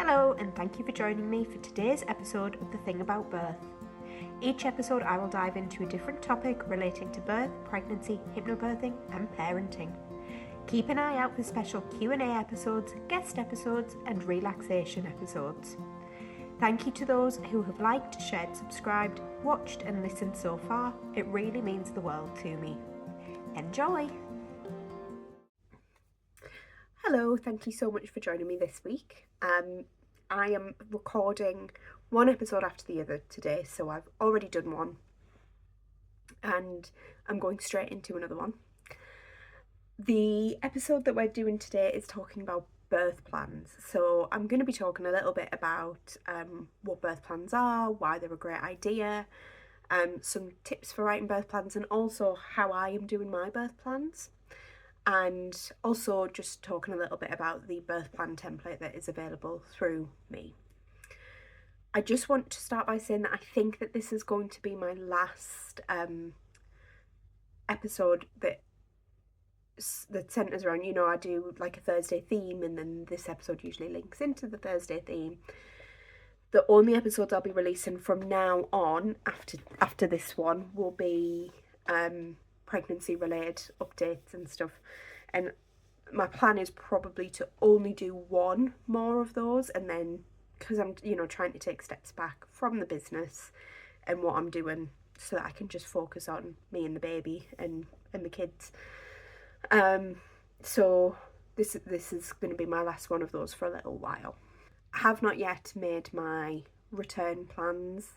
Hello, and thank you for joining me for today's episode of The Thing About Birth. Each episode I will dive into a different topic relating to birth, pregnancy, hypnobirthing and parenting. Keep an eye out for special Q&A episodes, guest episodes and relaxation episodes. Thank you to those who have liked, shared, subscribed, watched and listened so far. It really means the world to me. Enjoy! Hello, thank you so much for joining me this week. I am recording one episode after the other today, so I've already done one and I'm going straight into another one. The episode that we're doing today is talking about birth plans. So I'm going to be talking a little bit about what birth plans are, why they're a great idea, some tips for writing birth plans, and also how I am doing my birth plans. And also just talking a little bit about the birth plan template that is available through me. I just want to start by saying that I think that this is going to be my last episode that centres around, I do like a Thursday theme, and then this episode usually links into the Thursday theme. The only episodes I'll be releasing from now on after this one will be pregnancy related updates and stuff, and my plan is probably to only do one more of those, and then because I'm trying to take steps back from the business and what I'm doing so that I can just focus on me and the baby and the kids. So this is going to be my last one of those for a little while. I have not yet made my return plans.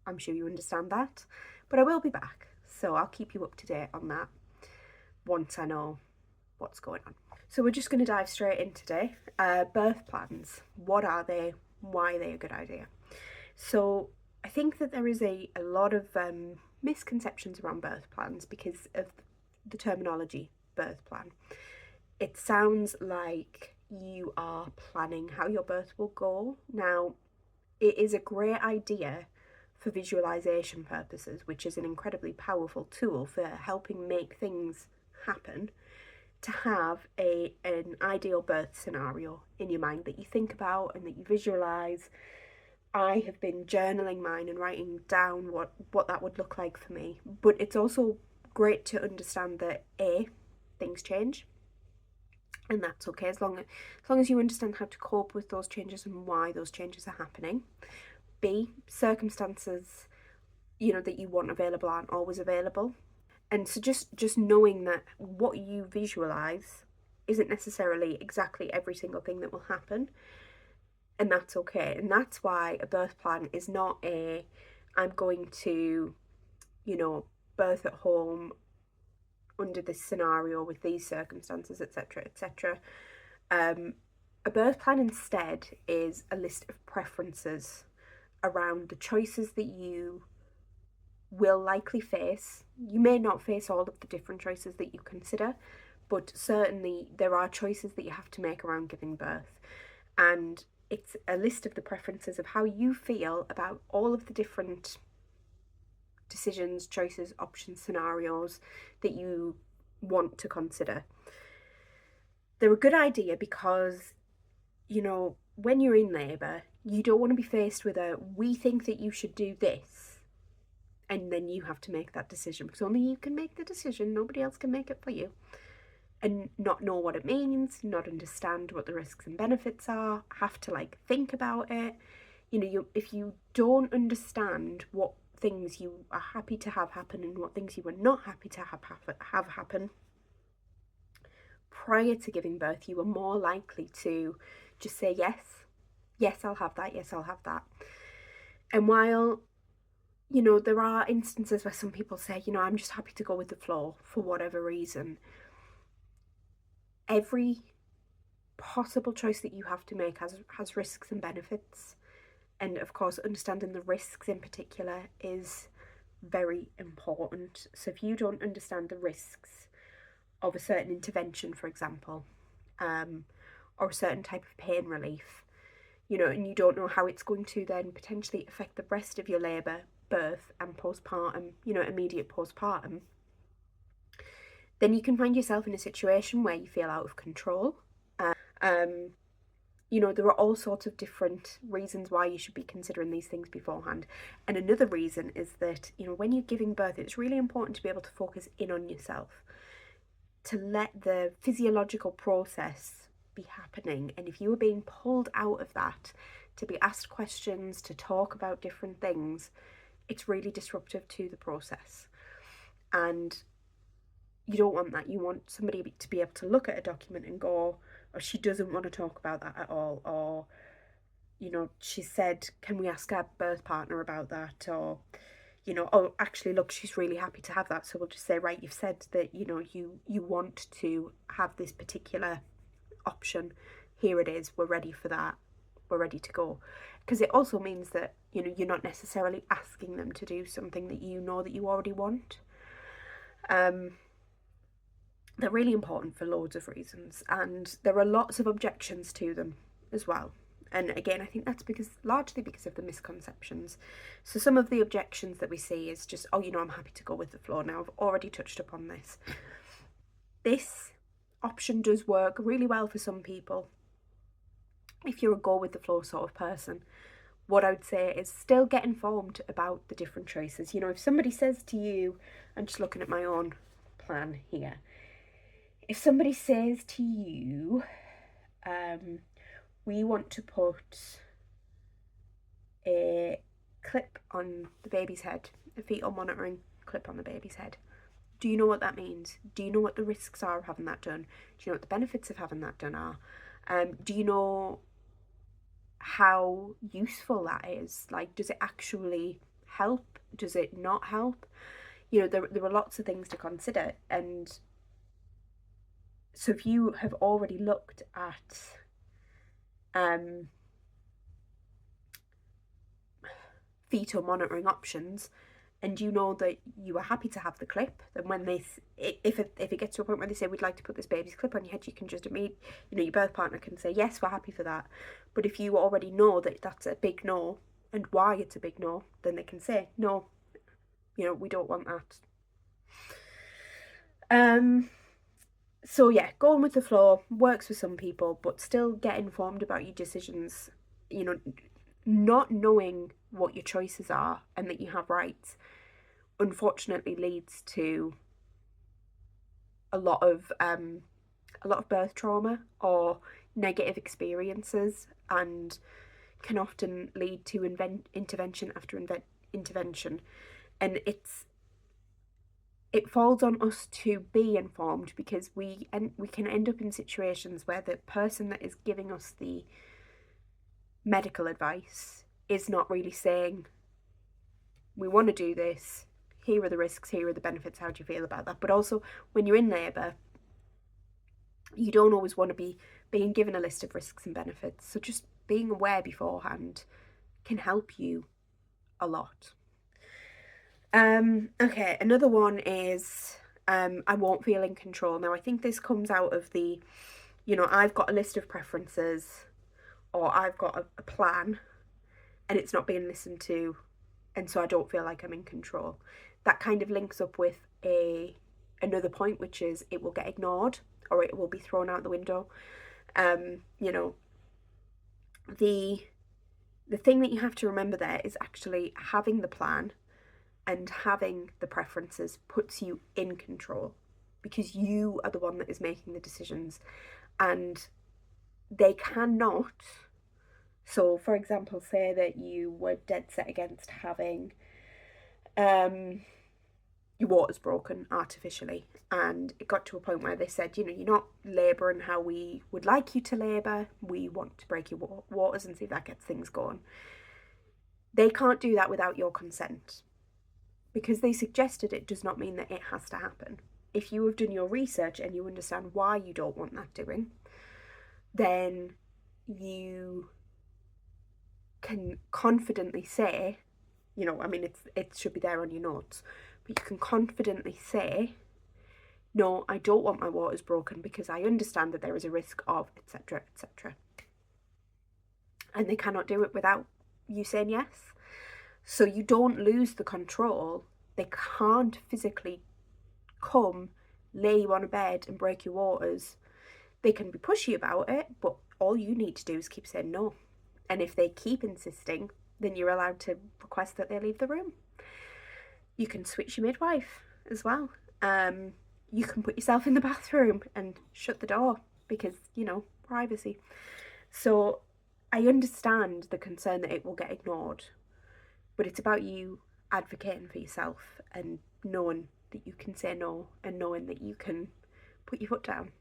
I'm sure you understand that, but I will be back. So I'll keep you up to date on that once I know what's going on. So we're just going to dive straight in today. Birth plans. What are they? Why are they a good idea? So I think that there is a lot of misconceptions around birth plans because of the terminology birth plan. It sounds like you are planning how your birth will go. Now, it is a great idea for visualization purposes, which is an incredibly powerful tool for helping make things happen, to have an ideal birth scenario in your mind that you think about and that you visualize. I have been journaling mine and writing down what that would look like for me, but it's also great to understand that things change, and that's okay as long as you understand how to cope with those changes and why those changes are happening. B, circumstances that you want available aren't always available, and so just knowing that what you visualize isn't necessarily exactly every single thing that will happen, and that's okay. And that's why a birth plan is not I'm going to birth at home under this scenario with these circumstances, etc., etc. A birth plan instead is a list of preferences around the choices that you will likely face. You may not face all of the different choices that you consider, but certainly there are choices that you have to make around giving birth. And it's a list of the preferences of how you feel about all of the different decisions, choices, options, scenarios that you want to consider. They're a good idea because when you're in labour, you don't want to be faced with we think that you should do this, and then you have to make that decision, because only you can make the decision, nobody else can make it for you, and not know what it means, not understand what the risks and benefits are, have to think about it. If you don't understand what things you are happy to have happen and what things you are not happy to have happen prior to giving birth, you are more likely to just say yes, I'll have that, yes, I'll have that. And while there are instances where some people say, I'm just happy to go with the flow for whatever reason, every possible choice that you have to make has risks and benefits. And of course, understanding the risks in particular is very important. So if you don't understand the risks of a certain intervention, for example, or a certain type of pain relief, and you don't know how it's going to then potentially affect the rest of your labour, birth and postpartum, immediate postpartum, then you can find yourself in a situation where you feel out of control. You know, there are all sorts of different reasons why you should be considering these things beforehand. And another reason is that, you know, when you're giving birth, it's really important to be able to focus in on yourself, to let the physiological process be happening. And if you are being pulled out of that to be asked questions, to talk about different things, it's really disruptive to the process. And you don't want that. You want somebody to be able to look at a document and go, oh, she doesn't want to talk about that at all, or, you know, she said, can we ask our birth partner about that? Or, you know, oh, actually, look, she's really happy to have that. So we'll just say, right, you've said that, you know, you want to have this particular option. Here it is. We're ready for that. We're ready to go. Because it also means that, you know, you're not necessarily asking them to do something that you know that you already want. They're really important for loads of reasons, and there are lots of objections to them as well. And again, I think that's largely because of the misconceptions. So some of the objections that we see is just, oh, you know, I'm happy to go with the flow. Now, I've already touched upon this. This option does work really well for some people. If you're a go with the flow sort of person, what I would say is still get informed about the different choices. You know, if somebody says to you, I'm just looking at my own plan here. If somebody says to you, we want to put a clip on the baby's head, a fetal monitoring clip on the baby's head, do you know what that means? Do you know what the risks are of having that done? Do you know what the benefits of having that done are? Do you know how useful that is? Like, does it actually help? Does it not help? You know, there are lots of things to consider. And so if you have already looked at fetal monitoring options, and you know that you are happy to have the clip, then when if it gets to a point where they say, we'd like to put this baby's clip on your head, you can just your birth partner can say, yes, we're happy for that. But if you already know that that's a big no, and why it's a big no, then they can say, no, you know, we don't want that. So yeah, going with the flow works for some people, but still get informed about your decisions. You know, not knowing what your choices are and that you have rights, unfortunately, leads to a lot of birth trauma or negative experiences, and can often lead to intervention after intervention. And it falls on us to be informed, because we can end up in situations where the person that is giving us the medical advice is not really saying, we want to do this, here are the risks, here are the benefits, how do you feel about that? But also, when you're in labour, you don't always want to be being given a list of risks and benefits. So just being aware beforehand can help you a lot. Okay, another one is I won't feel in control. Now, I think this comes out of the, you know, I've got a list of preferences, or I've got a plan, and it's not being listened to, and so I don't feel like I'm in control. That kind of links up with another point, which is it will get ignored, or it will be thrown out the window. You know, the thing that you have to remember there is actually having the plan and having the preferences puts you in control, because you are the one that is making the decisions, and they cannot. So, for example, say that you were dead set against having your waters broken artificially, and it got to a point where they said, you know, you're not labouring how we would like you to labour, we want to break your waters and see if that gets things going. They can't do that without your consent. Because they suggested it does not mean that it has to happen. If you have done your research and you understand why you don't want that doing, then you can confidently say, you know, I mean, it should be there on your notes, but you can confidently say, no, I don't want my waters broken because I understand that there is a risk of, etc., etc. And they cannot do it without you saying yes. So you don't lose the control. They can't physically come, lay you on a bed and break your waters. They can be pushy about it, but all you need to do is keep saying no. And if they keep insisting, then you're allowed to request that they leave the room. You can switch your midwife as well. You can put yourself in the bathroom and shut the door because, privacy. So I understand the concern that it will get ignored, but it's about you advocating for yourself and knowing that you can say no and knowing that you can put your foot down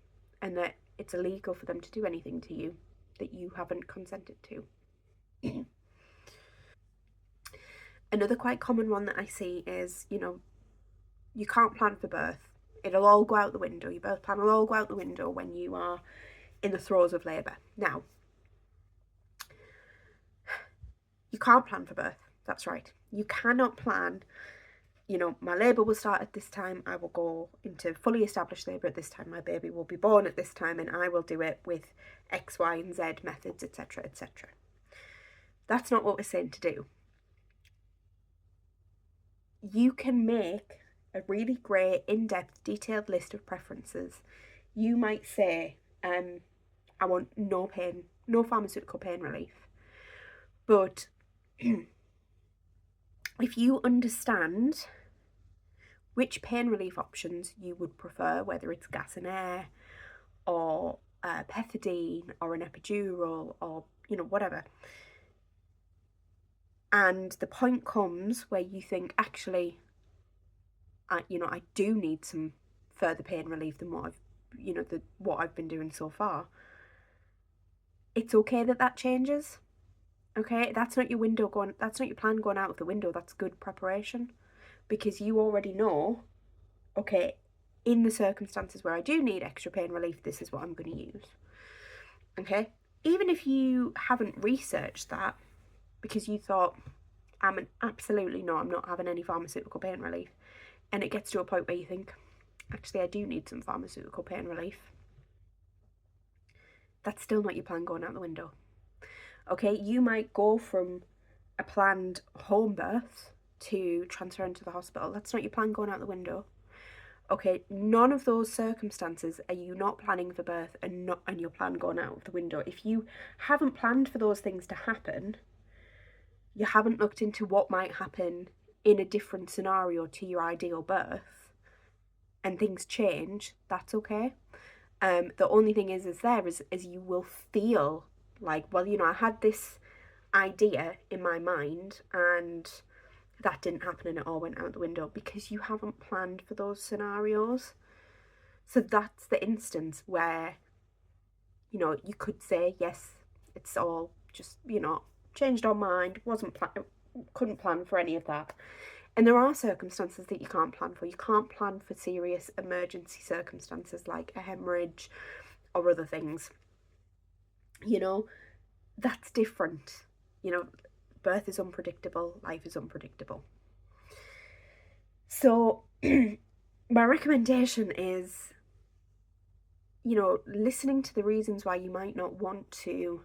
and that it's illegal for them to do anything to you that you haven't consented to. Another quite common one that I see is, you can't plan for birth. It'll all go out the window. Your birth plan will all go out the window when you are in the throes of labour. Now, you can't plan for birth. That's right. You cannot plan, my labour will start at this time. I will go into fully established labour at this time. My baby will be born at this time and I will do it with X, Y and Z methods, etc., etc. That's not what we're saying to do. You can make a really great, in-depth, detailed list of preferences. You might say, I want no pharmaceutical pain relief. But if you understand which pain relief options you would prefer, whether it's gas and air or pethidine or an epidural or, whatever, and the point comes where you think, actually, I do need some further pain relief than what I've been doing so far. It's okay that changes. Okay, that's not your plan going out of the window. That's good preparation, because you already know, okay, in the circumstances where I do need extra pain relief, this is what I'm going to use. Okay, even if you haven't researched that because you thought, I'm not having any pharmaceutical pain relief, and it gets to a point where you think, actually, I do need some pharmaceutical pain relief, that's still not your plan going out the window. Okay, you might go from a planned home birth to transfer into the hospital. That's not your plan going out the window. Okay, none of those circumstances are you not planning for birth and your plan going out of the window. If you haven't planned for those things to happen, you haven't looked into what might happen in a different scenario to your ideal birth, and things change, that's okay. The only thing is you will feel like, well, I had this idea in my mind and that didn't happen and it all went out the window because you haven't planned for those scenarios. So that's the instance where, you could say, yes, it's all just, changed our mind, couldn't plan for any of that. And there are circumstances that you can't plan for. You can't plan for serious emergency circumstances like a hemorrhage or other things. That's different. Birth is unpredictable, life is unpredictable. So my recommendation is, listening to the reasons why you might not want to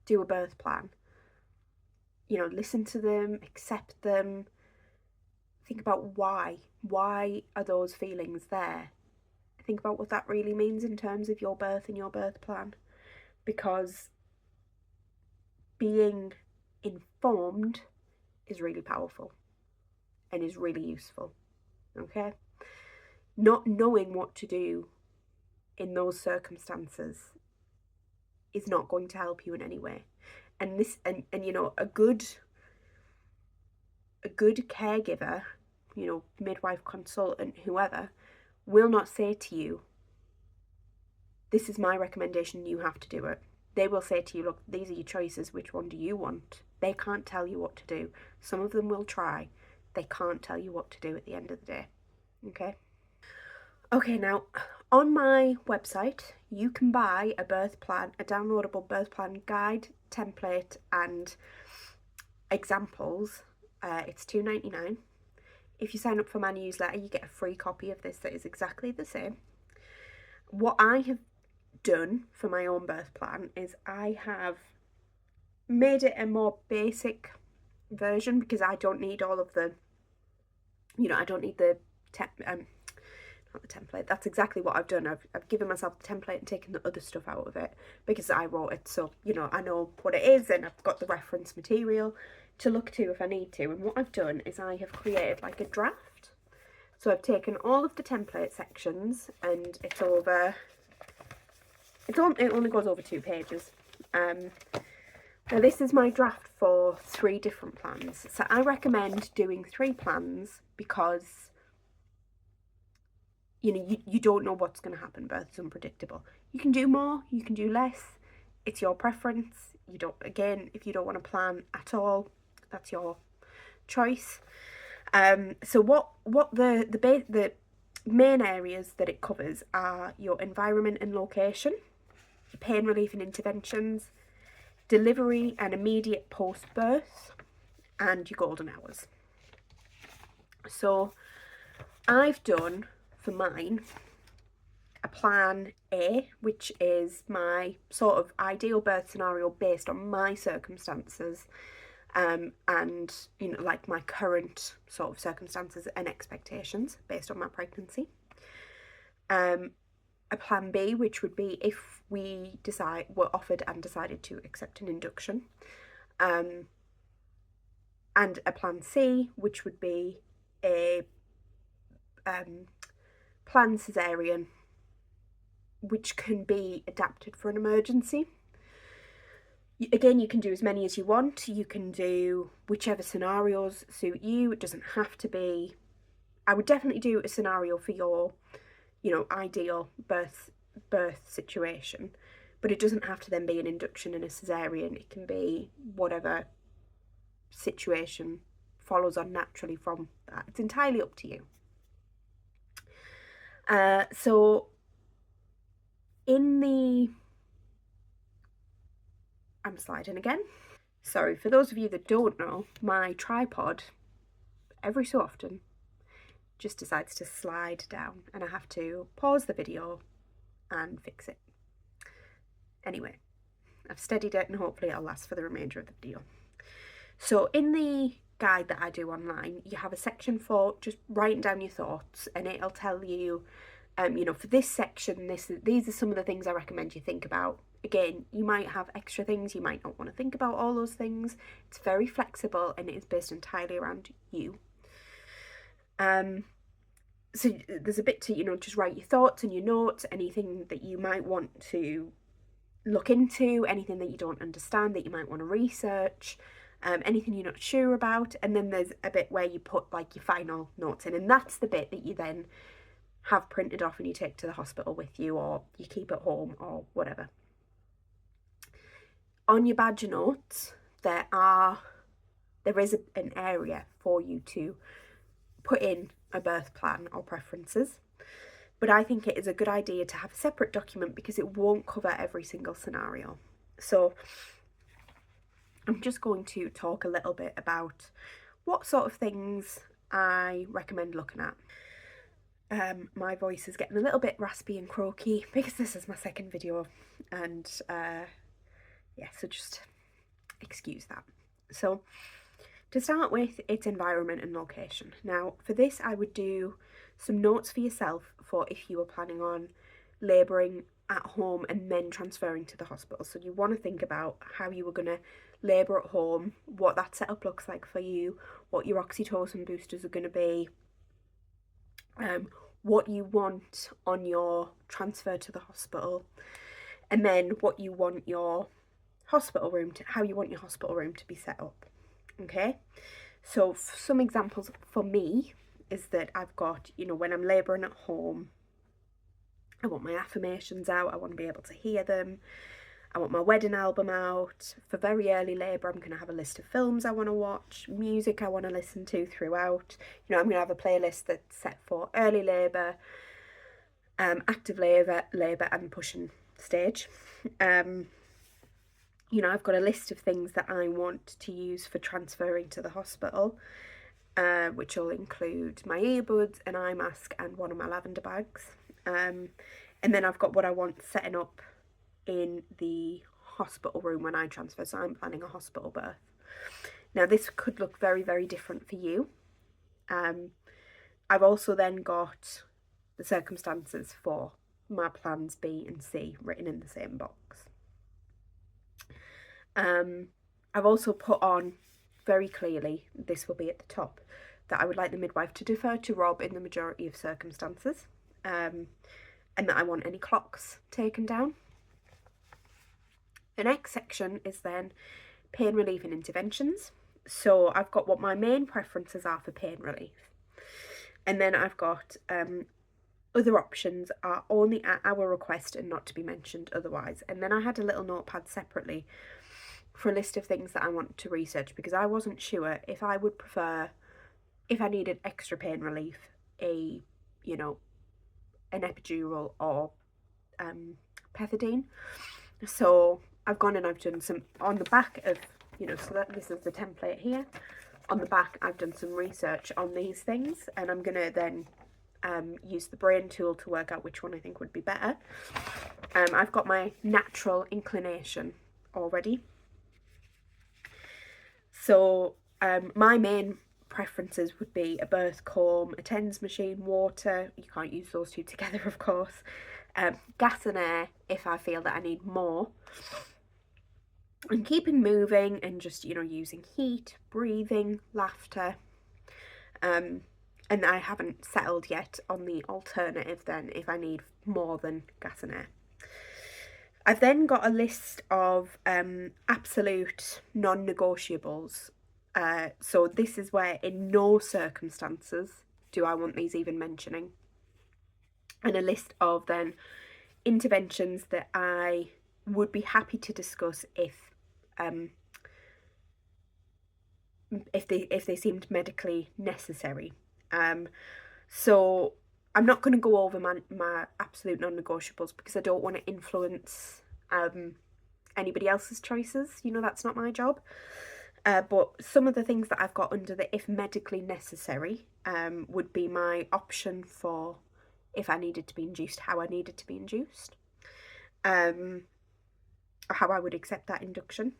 do a birth plan. Listen to them, accept them, think about why. Why are those feelings there? Think about what that really means in terms of your birth and your birth plan. Because being informed is really powerful and is really useful. Okay? Not knowing what to do in those circumstances is not going to help you in any way. And a good caregiver, midwife, consultant, whoever, will not say to you, this is my recommendation, you have to do it. They will say to you, look, these are your choices, which one do you want? They can't tell you what to do. Some of them will try. They can't tell you what to do at the end of the day. Okay, now, on my website, you can buy a birth plan, a downloadable birth plan guide, template, and examples. It's $2.99. If you sign up for my newsletter, you get a free copy of this that is exactly the same. What I have done for my own birth plan is I have made it a more basic version because I don't need all of the, I don't need the not the template, that's exactly what I've done. I've given myself the template and taken the other stuff out of it because I wrote it, so you know, I know what it is and I've got the reference material to look to if I need to. And what I've done is I have created like a draft. So I've taken all of the template sections, and it only goes over 2 pages. Now this is my draft for 3 different plans. So I recommend doing 3 plans because, you know, you don't know what's going to happen. Birth is unpredictable. You can do more, you can do less. It's your preference. You don't, again, if you don't want to plan at all, that's your choice. So what the main areas that it covers are your environment and location, pain relief and interventions, delivery and immediate post-birth, and your golden hours. So I've done for mine a plan A, which is my sort of ideal birth scenario based on my circumstances, and you know, like my current sort of circumstances and expectations based on my pregnancy. A plan B, which would be if we were offered and decided to accept an induction, and a plan C, which would be a planned cesarean, which can be adapted for an emergency. Again, you can do as many as you want. You can do whichever scenarios suit you. It doesn't have to be. I would definitely do a scenario for your, you know, ideal birth situation, but it doesn't have to then be an induction and a cesarean. It can be whatever situation follows on naturally from that. It's entirely up to you. So in the, I'm sliding again. Sorry, for those of you that don't know, my tripod every so often just decides to slide down and I have to pause the video and fix it. Anyway, I've steadied it and hopefully it'll last for the remainder of the video. So in the guide that I do online, you have a section for just writing down your thoughts, and it'll tell you, you know, for this section, these are some of the things I recommend you think about. Again, you might have extra things, you might not want to think about all those things. It's very flexible and it is based entirely around you. So there's a bit to, you know, just write your thoughts and your notes, anything that you might want to look into, anything that you don't understand that you might want to research, anything you're not sure about. And then there's a bit where you put like your final notes in, and that's the bit that you then have printed off and you take to the hospital with you, or you keep at home, or whatever. On your badge notes, there is an area for you to put in a birth plan or preferences, but I think it is a good idea to have a separate document because it won't cover every single scenario. So I'm just going to talk a little bit about what sort of things I recommend looking at. My voice is getting a little bit raspy and croaky because this is my second video, and yeah, so just excuse that. So to start with, it's environment and location. Now for this, I would do some notes for yourself for if you were planning on labouring at home and then transferring to the hospital. So you want to think about how you were going to labour at home, what that setup looks like for you, what your oxytocin boosters are going to be, what you want on your transfer to the hospital, and then what you want your hospital room to, how you want your hospital room to be set up. Okay, so some examples for me is that I've got, you know, when I'm labouring at home, I want my affirmations out, I want to be able to hear them, I want my wedding album out. For very early labour, I'm going to have a list of films I want to watch, music I want to listen to throughout. You know, I'm going to have a playlist that's set for early labour, active labour and pushing stage. You know, I've got a list of things that I want to use for transferring to the hospital, which will include my earbuds, an eye mask and one of my lavender bags. And then I've got what I want setting up in the hospital room when I transfer. So I'm planning a hospital birth. Now this could look very, very different for you. I've also then got the circumstances for my plans B and C written in the same box. I've also put on very clearly, this will be at the top, that I would like the midwife to defer to Rob in the majority of circumstances, and that I want any clocks taken down. The next section is then pain relief and interventions. So I've got what my main preferences are for pain relief. And then I've got other options are only at our request and not to be mentioned otherwise. And then I had a little notepad separately for a list of things that I want to research, because I wasn't sure if I would prefer, if I needed extra pain relief, an epidural or pethidine. So I've gone and I've done some on the back of, so that this is the template here. On the back, I've done some research on these things, and I'm going to then use the brain tool to work out which one I think would be better. I've got my natural inclination already. So my main preferences would be a birth comb, a TENS machine, water. You can't use those two together, of course. Gas and air if I feel that I need more. And keeping moving and just, using heat, breathing, laughter. And I haven't settled yet on the alternative then if I need more than gas and air. I've then got a list of absolute non-negotiables. So this is where in no circumstances do I want these even mentioning. And a list of then interventions that I would be happy to discuss if they seemed medically necessary. So I'm not going to go over my absolute non-negotiables because I don't want to influence anybody else's choices. That's not my job. But some of the things that I've got under the if medically necessary would be my option for if I needed to be induced, how I needed to be induced, how I would accept that induction.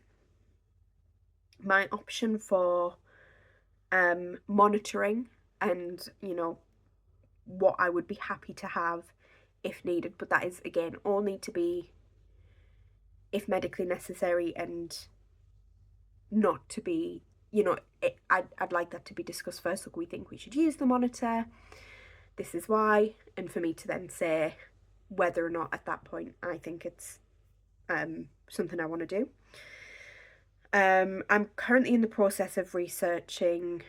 My option for monitoring and, what I would be happy to have if needed. But that is, again, only to be if medically necessary and not to be, I'd like that to be discussed first. Look, we think we should use the monitor. This is why. And for me to then say whether or not at that point I think it's something I want to do. I'm currently in the process of researching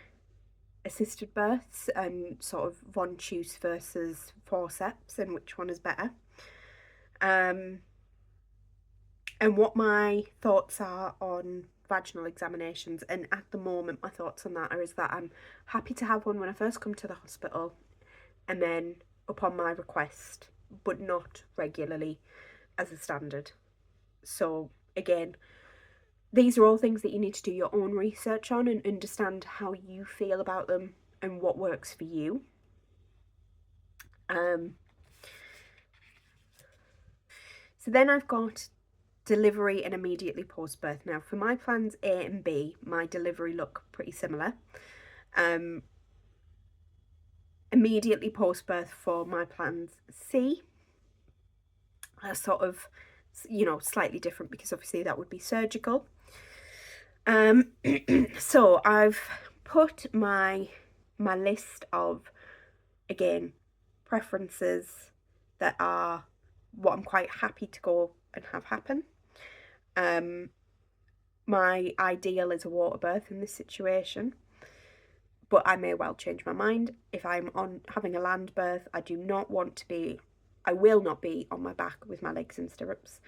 assisted births and sort of von Schuss versus forceps and which one is better. And what my thoughts are on vaginal examinations. And at the moment, my thoughts on that is that I'm happy to have one when I first come to the hospital and then upon my request, but not regularly as a standard. So again, these are all things that you need to do your own research on and understand how you feel about them and what works for you. So then I've got delivery and immediately post-birth. Now for my plans A and B, my delivery look pretty similar. Immediately post-birth for my plans C are sort of, slightly different because obviously that would be surgical. So I've put my list of, again, preferences that are what I'm quite happy to go and have happen. My ideal is a water birth in this situation, but I may well change my mind. If I'm having a land birth, I will not be on my back with my legs in stirrups.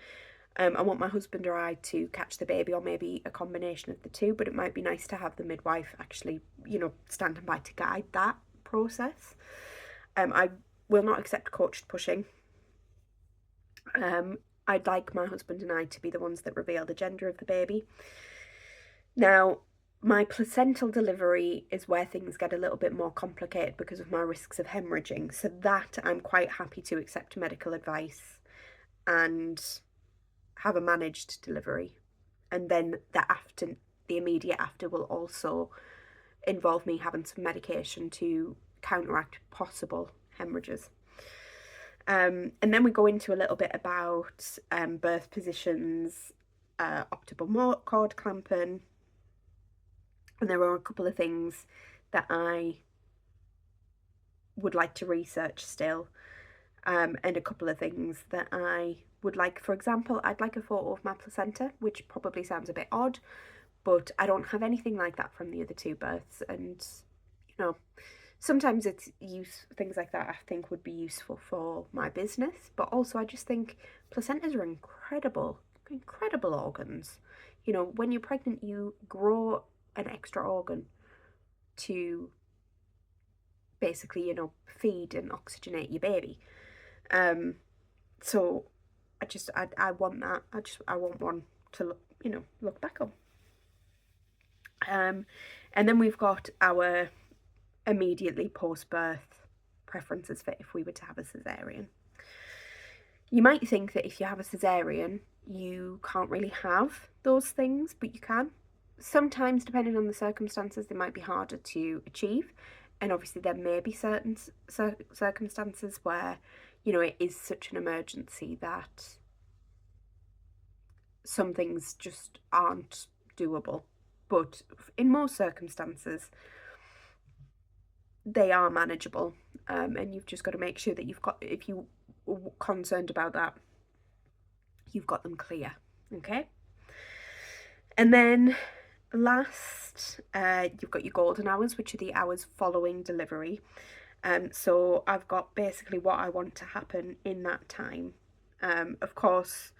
I want my husband or I to catch the baby, or maybe a combination of the two, but it might be nice to have the midwife actually, standing by to guide that process. I will not accept coached pushing. I'd like my husband and I to be the ones that reveal the gender of the baby. Now, my placental delivery is where things get a little bit more complicated because of my risks of hemorrhaging. So that I'm quite happy to accept medical advice and have a managed delivery. And then the immediate after will also involve me having some medication to counteract possible hemorrhages. And then we go into a little bit about birth positions, optimal cord clamping, and there are a couple of things that I would like to research still, and a couple of things that I would like. For example, I'd like a photo of my placenta, which probably sounds a bit odd, but I don't have anything like that from the other two births, and you know, sometimes things like that I think would be useful for my business, but also I just think placentas are incredible organs. You know, when you're pregnant, you grow an extra organ to basically, you know, feed and oxygenate your baby. So I want that. I want one to look back on. And then we've got our immediately post-birth preferences for if we were to have a cesarean. You might think that if you have a cesarean, you can't really have those things, but you can. Sometimes, depending on the circumstances, they might be harder to achieve. And obviously, there may be certain circumstances where, you know, it is such an emergency that some things just aren't doable. But in most circumstances, they are manageable, and you've just got to make sure that if you are concerned about that, you've got them clear. Okay. And then last, you've got your golden hours, which are the hours following delivery. So I've got basically what I want to happen in that time. Of course,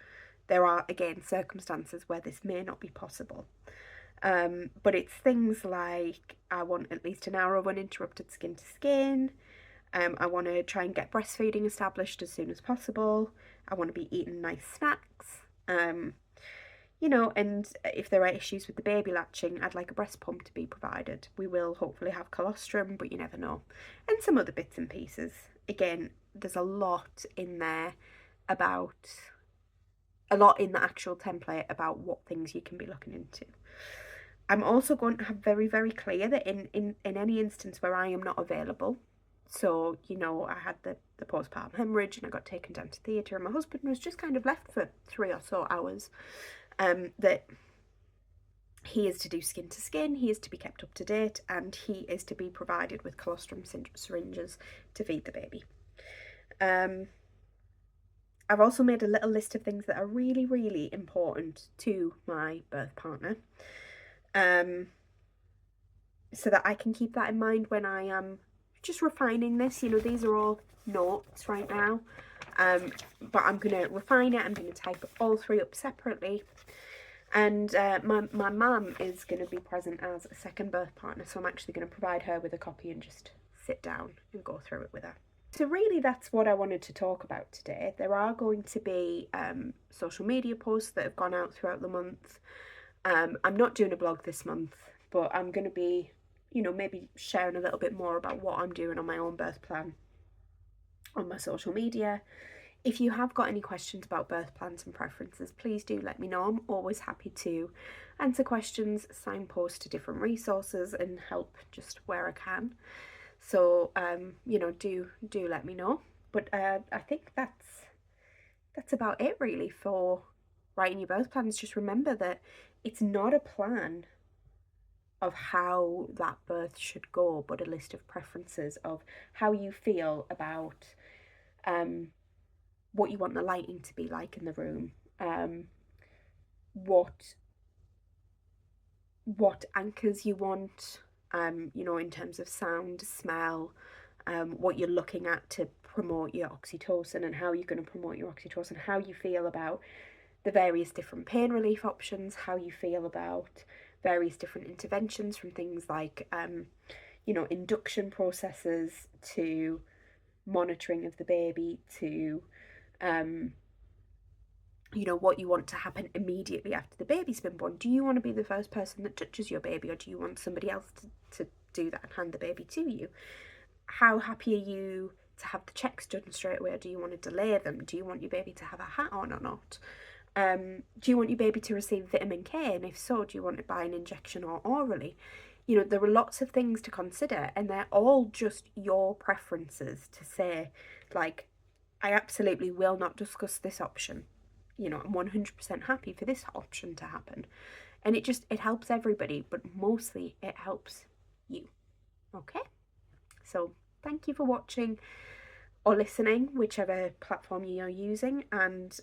there are again circumstances where this may not be possible. But it's things like I want at least an hour of uninterrupted skin to skin. I want to try and get breastfeeding established as soon as possible. I want to be eating nice snacks. You know, and if there are issues with the baby latching, I'd like a breast pump to be provided. We will hopefully have colostrum, but you never know. And some other bits and pieces. Again, there's a lot in there about, a lot in the actual template about what things you can be looking into. I'm also going to have very, very clear that in any instance where I am not available, so, you know, I had the postpartum hemorrhage and I got taken down to theatre and my husband was just kind of left for 3 or so hours, that he is to do skin to skin, he is to be kept up to date, and he is to be provided with colostrum syringes to feed the baby. I've also made a little list of things that are really, really important to my birth partner, so that I can keep that in mind when I am just refining this. You know, these are all notes right now, but I'm going to refine it. I'm going to type all 3 up separately. And my mum is going to be present as a second birth partner, so I'm actually going to provide her with a copy and just sit down and go through it with her. So really that's what I wanted to talk about today. There are going to be social media posts that have gone out throughout the month. I'm not doing a blog this month, but I'm going to be, you know, maybe sharing a little bit more about what I'm doing on my own birth plan on my social media. If you have got any questions about birth plans and preferences, please do let me know. I'm always happy to answer questions, signpost to different resources and help just where I can. So, you know, do let me know. But I think that's about it really for writing your birth plans. Just remember that it's not a plan of how that birth should go, but a list of preferences of how you feel about what you want the lighting to be like in the room, what anchors you want, you know, in terms of sound, smell, what you're looking at to promote your oxytocin and how you're going to promote your oxytocin, how you feel about the various different pain relief options, how you feel about various different interventions, from things like, you know, induction processes to monitoring of the baby to, you know, what you want to happen immediately after the baby's been born. Do you want to be the first person that touches your baby, or do you want somebody else to do that and hand the baby to you? How happy are you to have the checks done straight away, or do you want to delay them? Do you want your baby to have a hat on or not? Do you want your baby to receive vitamin K, and if so, do you want it by an injection or orally? You know, there are lots of things to consider, and they're all just your preferences to say, like, I absolutely will not discuss this option. You know, I'm 100% happy for this option to happen. And it helps everybody, but mostly it helps you. Okay? So thank you for watching or listening, whichever platform you're using, and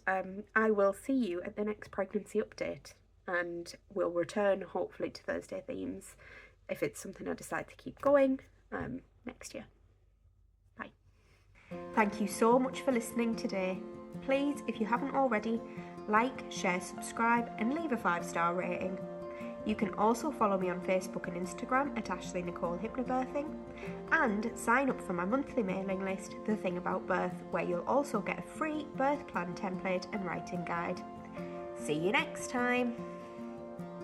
I will see you at the next pregnancy update, and we'll return hopefully to Thursday themes if it's something I decide to keep going next year. Bye. Thank you so much for listening today. Please, if you haven't already, like, share, subscribe and leave a 5-star rating. You can also follow me on Facebook and Instagram at Ashley Nicole Hypnobirthing, and sign up for my monthly mailing list, The Thing About Birth, where you'll also get a free birth plan template and writing guide. See you next time!